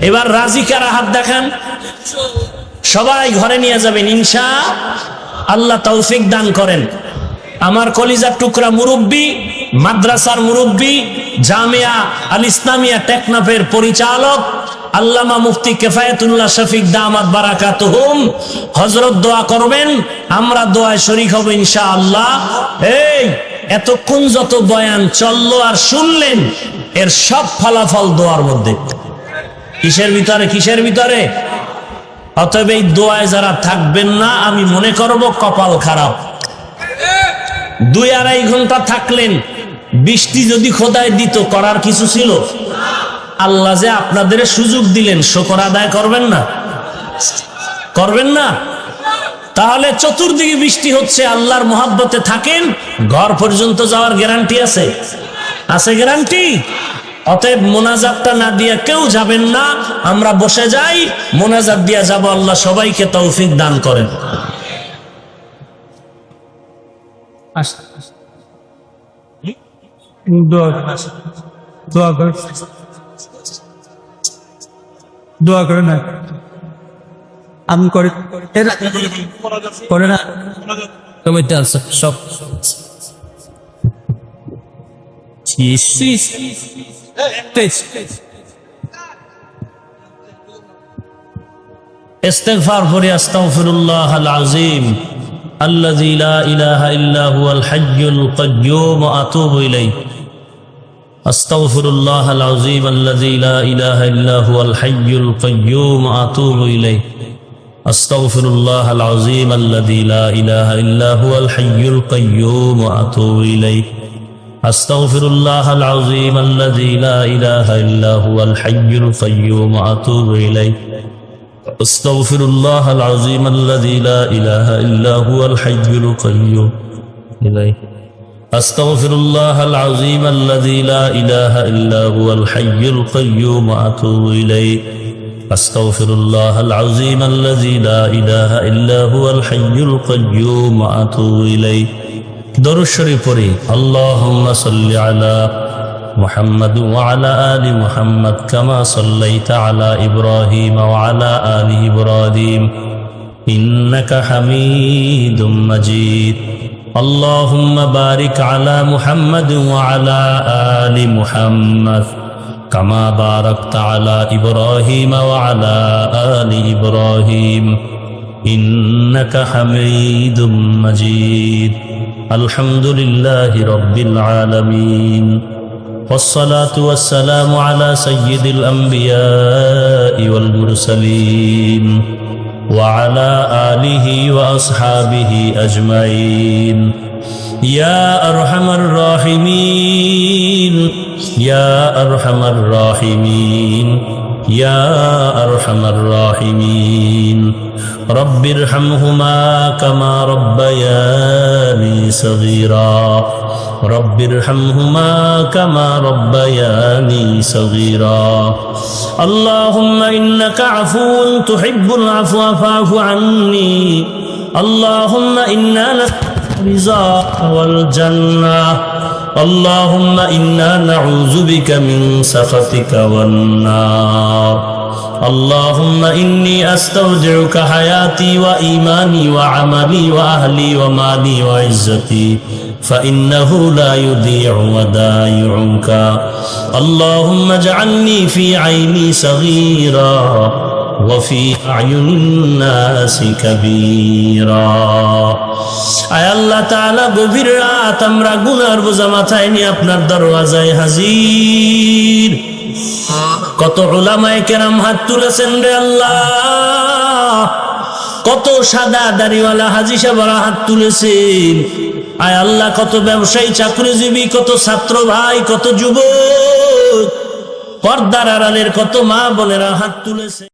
এবার রাজি কারা হাত দেখান। সবাই ঘরে নিয়ে যাবেন ইনশাআল্লাহ। তৌফিক দান করেন। আমার কলিজার টুকরা মুরব্বী, মাদ্রাসার মুরব্বী, জামিয়া আল ইসলামিয়া টেকনাফের পরিচালক আল্লামা মুফতি কিফায়াতুল্লাহ শফিক দামাত বারাকাতুহুম হযরত দোয়া করবেন, আমরা দোয়ায় শরীক হব ইনশাআল্লাহ। এই এতক্ষণ যত বয়ান চললো আর শুনলেন, এর সব ফলাফল দোয়ার মধ্যে। কিসের ভিতরে? কিসের ভিতরে? অতএব এই দোয়ায় যারা থাকবেন না, আমি মনে করব কপাল খারাপ। 2-2.5 ঘন্টা থাকলেন, বৃষ্টি যদি খোদায় দিত, করার কিছু ছিল? আল্লাহ যে আপনাদের সুযোগ দিলেন, শুকর আদায় করবেন না? করবেন না? তাহলে চতুর্দিকে বৃষ্টি হচ্ছে, আল্লাহর মহাব্বতে থাকেন, ঘর পর্যন্ত যাওয়ার গ্যারান্টি আছে? আছে গ্যারান্টি? অতএব মোনাজাতটা না দিয়ে কেউ যাবেন না, আমরা বসে যাই, মোনাজাত দিয়া যাব। আল্লাহ সবাইকে তৌফিক দান করেন। দোয়া করে না আমি করে না সব ইস্তিগফার পড়ি। আস্তাগফিরুল্লাহাল আযীম আল্লাযী লা ইলাহা ইল্লা হুয়াল হাইয়ুল কাইয়্যুম ওয়া আতুবু ইলাইহি। আস্তাগফিরুল্লাহাল আযীম আল্লাযী লা ইলাহা ইল্লা হুয়াল হাইয়ুল কাইয়্যুম ওয়া আতুবু ইলাইহি। আস্তাগফিরুল্লাহাল আযীম আল্লাযী লা ইলাহা ইল্লা হুয়াল হাইয়ুল কাইয়্যুম ওয়া আতুবু ইলাইহি। আস্তাগফিরুল্লাহাল আযীম আল্লাযী লা ইলাহা ইল্লা হুয়াল হাইয়ুল কাইয়্যুম ওয়া আতুবু ইলাইহি। আস্তাগফিরুল্লাহাল আযীম আল্লাযী লা ইলাহা ইল্লা হুয়াল হাইয়ুল কাইয়্যুম ইলাইহি। আস্তাগফিরুল্লাহাল আযীম আল্লাযী লা ইলাহা ইল্লা হুয়াল হাইয়ুল কাইয়্যুম ওয়া আতুবু ইলাইহি। আস্তাগফিরুল্লাহাল আযীম আল্লাযী লা ইলাহা ইল্লা হুয়াল হাইয়ুল কাইয়্যুম ওয়া আতুবু ইলাইহি। দরুদ শরীফ পড়ি। আল্লাহুম্মা সাল্লি আলা মুহাম্মাদ ওয়া আলা আলি মুহাম্মাদ কামা সাল্লাইতা আলা ইব্রাহিম ওয়া আলা আলি ইব্রাহিম ইন্নাকা হামিদুম মাজিদ। আল্লাহুম্মা বারিক আলা মুহাম্মাদ ওয়া আলা আলি মুহাম্মাদ কামা বারাকতা আলা ইব্রাহিম ওয়া আলা আলি ইব্রাহিম ইন্নাকা হামিদুম মাজিদ। আলহামদুলিল্লাহি রাব্বিল আলামিন। والصلاة والسلام على سيد الأنبياء والمرسلين وعلى آله وأصحابه أجمعين. يا أرحم الراحمين يا أرحم الراحمين يا أرحم الراحمين. رب ارحمهما كما ربياني صغيرا رب ارحمهما كما ربياني صغيرا. اللهم إنك عفو تحب العفو فاعف عني. اللهم إنا نسألك الرضا والجنة. اللهم إنا نعوذ بك من سخطك والنار. اللهم إني أستودعك حياتي وإيماني وعملي وأهلي ومالي وعزتي فإنه لا يضيع ودائعك. اللهم اجعلني في عيني صغيرا وفي أعين الناس كبيرا. আয় আল্লাহ তাআলা, গভীর রাত আমরা গুনার বোঝা মাথায় নিয়ে আপনার দরওয়াজায় হাজির। কত উলামায়ে কেরাম হাত তুলেছেন রে আল্লাহ, কত সাদা দাড়িওয়ালা হাজী সাহেবরা হাত তুলেছেন। আয় আল্লাহ, কত ব্যবসায়ী, চাকরিজীবী, কত ছাত্র ভাই, কত যুবক, পর্দার আড়ালের কত মা বোনেরা হাত তুলেছে।